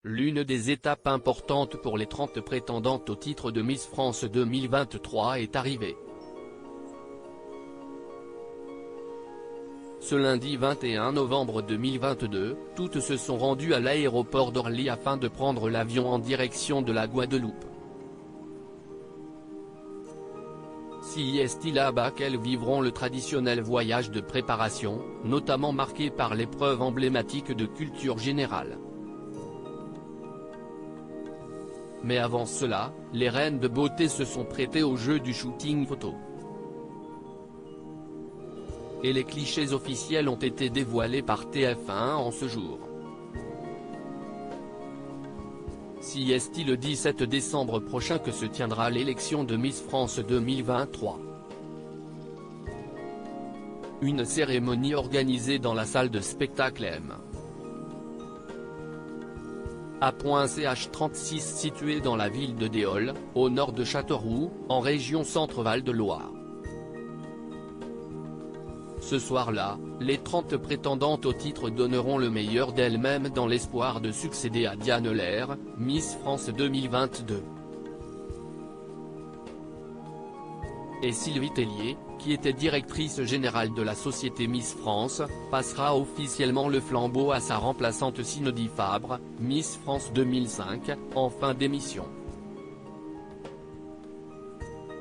L'une des étapes importantes pour les 30 prétendantes au titre de Miss France 2023 est arrivée. Ce lundi 21 novembre 2022, toutes se sont rendues à l'aéroport d'Orly afin de prendre l'avion en direction de la Guadeloupe. C'est là-bas qu'elles vivront le traditionnel voyage de préparation, notamment marqué par l'épreuve emblématique de culture générale. Mais avant cela, les reines de beauté se sont prêtées au jeu du shooting photo. Et les clichés officiels ont été dévoilés par TF1 en ce jour. C'est le 17 décembre prochain que se tiendra l'élection de Miss France 2023. Une cérémonie organisée dans la salle de spectacle M. A.ch36 située dans la ville de Déol, au nord de Châteauroux, en région Centre-Val de Loire. Ce soir-là, les 30 prétendantes au titre donneront le meilleur d'elles-mêmes dans l'espoir de succéder à Diane Lair, Miss France 2022. Et Sylvie Tellier, qui était directrice générale de la société Miss France, passera officiellement le flambeau à sa remplaçante Cindy Fabre, Miss France 2005, en fin d'émission.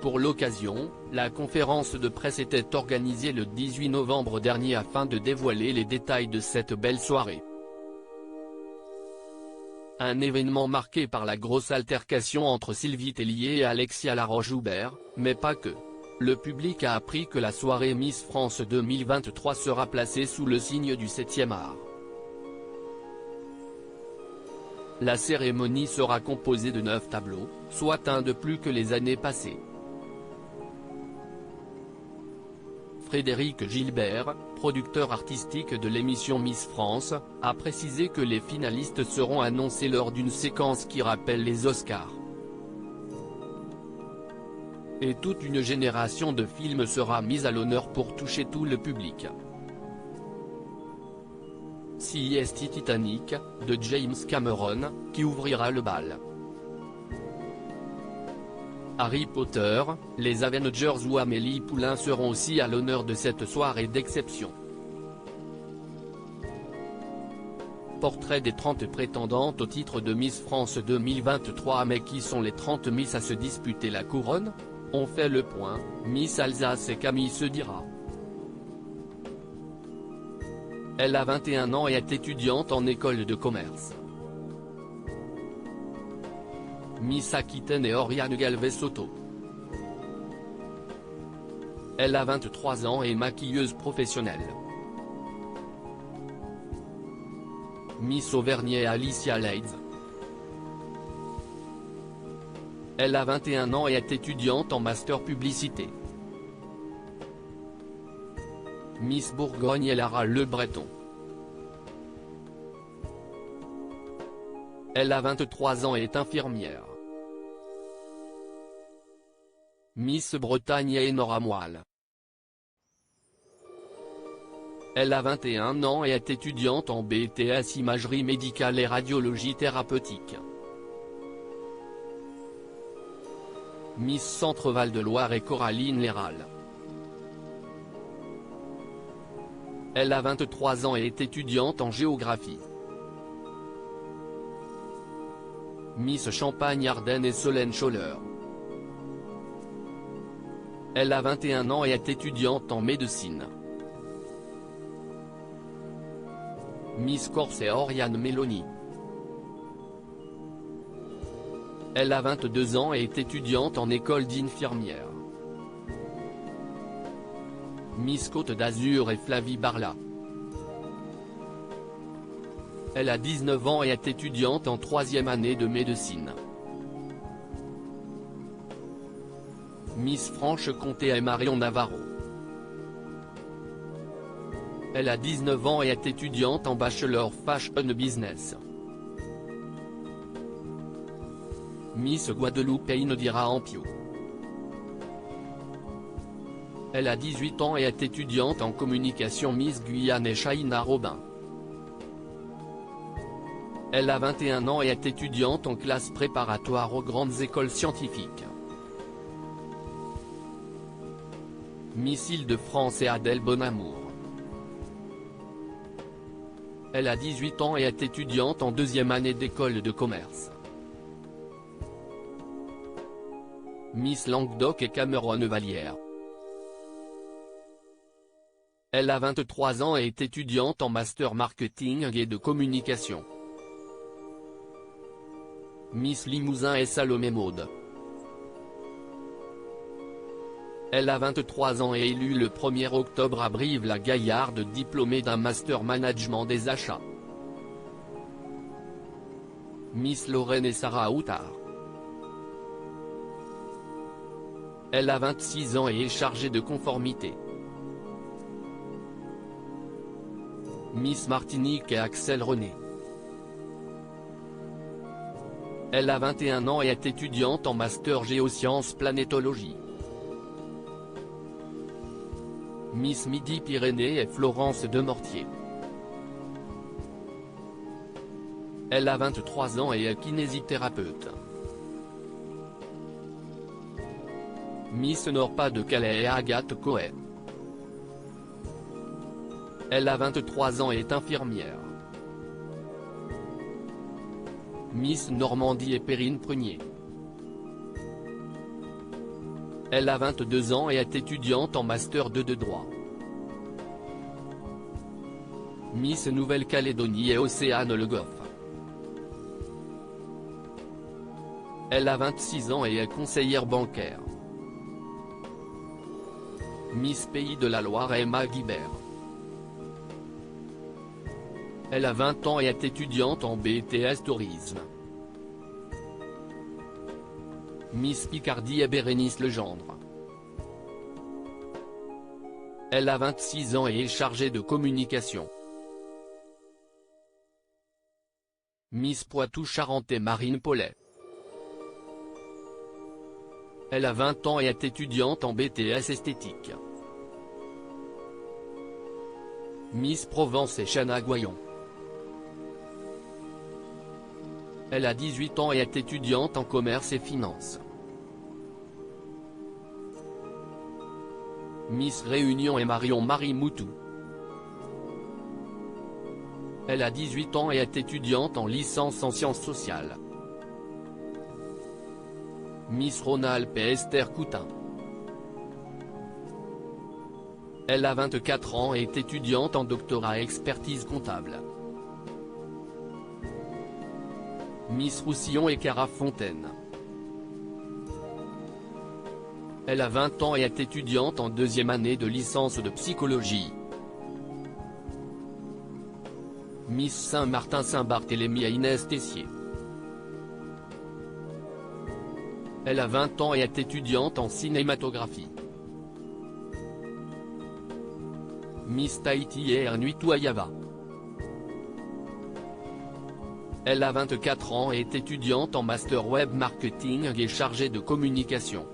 Pour l'occasion, la conférence de presse était organisée le 18 novembre dernier afin de dévoiler les détails de cette belle soirée. Un événement marqué par la grosse altercation entre Sylvie Tellier et Alexia Laroche-Joubert, mais pas que. Le public a appris que la soirée Miss France 2023 sera placée sous le signe du 7e art. La cérémonie sera composée de 9 tableaux, soit un de plus que les années passées. Frédéric Gilbert, producteur artistique de l'émission Miss France, a précisé que les finalistes seront annoncés lors d'une séquence qui rappelle les Oscars. Et toute une génération de films sera mise à l'honneur pour toucher tout le public. C'est Titanic, de James Cameron, qui ouvrira le bal. Harry Potter, les Avengers ou Amélie Poulain seront aussi à l'honneur de cette soirée d'exception. Portrait des 30 prétendantes au titre de Miss France 2023. Mais qui sont les 30 Miss à se disputer la couronne? On fait le point, Miss Alsace et Camille Sedira. Elle a 21 ans et est étudiante en école de commerce. Miss Aquitaine et Oriane Galvez-Soto. Elle a 23 ans et est maquilleuse professionnelle. Miss Auvergne et Alicia Leeds. Elle a 21 ans et est étudiante en master publicité. Miss Bourgogne et Lara Le Breton. Elle a 23 ans et est infirmière. Miss Bretagne et Enora Moelle. Elle a 21 ans et est étudiante en BTS Imagerie médicale et radiologie thérapeutique. Miss Centre-Val de Loire et Coraline Léral. Elle a 23 ans et est étudiante en géographie. Miss Champagne-Ardenne et Solène Scholler. Elle a 21 ans et est étudiante en médecine. Miss Corse et Oriane Mélanie. Elle a 22 ans et est étudiante en école d'infirmière. Miss Côte d'Azur et Flavie Barla. Elle a 19 ans et est étudiante en 3e année de médecine. Miss Franche-Comté et Marion Navarro. Elle a 19 ans et est étudiante en Bachelor Fashion Business. Miss Guadeloupe et Inodira Ampio. Elle a 18 ans et est étudiante en communication. Miss Guyane et Shaina Robin. Elle a 21 ans et est étudiante en classe préparatoire aux grandes écoles scientifiques. Miss Île-de-France et Adèle Bonamour. Elle a 18 ans et est étudiante en deuxième année d'école de commerce. Miss Languedoc et Cameroun-Vallière. Elle a 23 ans et est étudiante en master marketing et de communication. Miss Limousin et Salomé Maud. Elle a 23 ans et est élue le 1er octobre à Brive-la-Gaillarde, diplômée d'un master management des achats. Miss Lorraine et Sarah Outard. Elle a 26 ans et est chargée de conformité. Miss Martinique et Axel René. Elle a 21 ans et est étudiante en master géosciences planétologie. Miss Midi-Pyrénées et Florence Demortier. Elle a 23 ans et est kinésithérapeute. Miss Nord-Pas-de-Calais et Agathe Coët. Elle a 23 ans et est infirmière. Miss Normandie et Perrine Prunier. Elle a 22 ans et est étudiante en master 2 de droit. Miss Nouvelle-Calédonie et Océane Le Goff. Elle a 26 ans et est conseillère bancaire. Miss Pays de la Loire et Emma Guibert. Elle a 20 ans et est étudiante en BTS Tourisme. Miss Picardie et Bérénice Legendre. Elle a 26 ans et est chargée de communication. Miss Poitou-Charentes et Marine Paulet. Elle a 20 ans et est étudiante en BTS Esthétique. Miss Provence et Chana Goyon. Elle a 18 ans et est étudiante en commerce et finance. Miss Réunion et Marion-Marie Moutou. Elle a 18 ans et est étudiante en licence en sciences sociales. Miss Rhône-Alpes et Esther Coutin. Elle a 24 ans et est étudiante en doctorat expertise comptable. Miss Roussillon et Cara Fontaine. Elle a 20 ans et est étudiante en deuxième année de licence de psychologie. Miss Saint-Martin-Saint-Barthélemy et Inès Tessier. Elle a 20 ans et est étudiante en cinématographie. Miss Tahiti et Ernouitouayava. Elle a 24 ans et est étudiante en master web marketing et chargée de communication.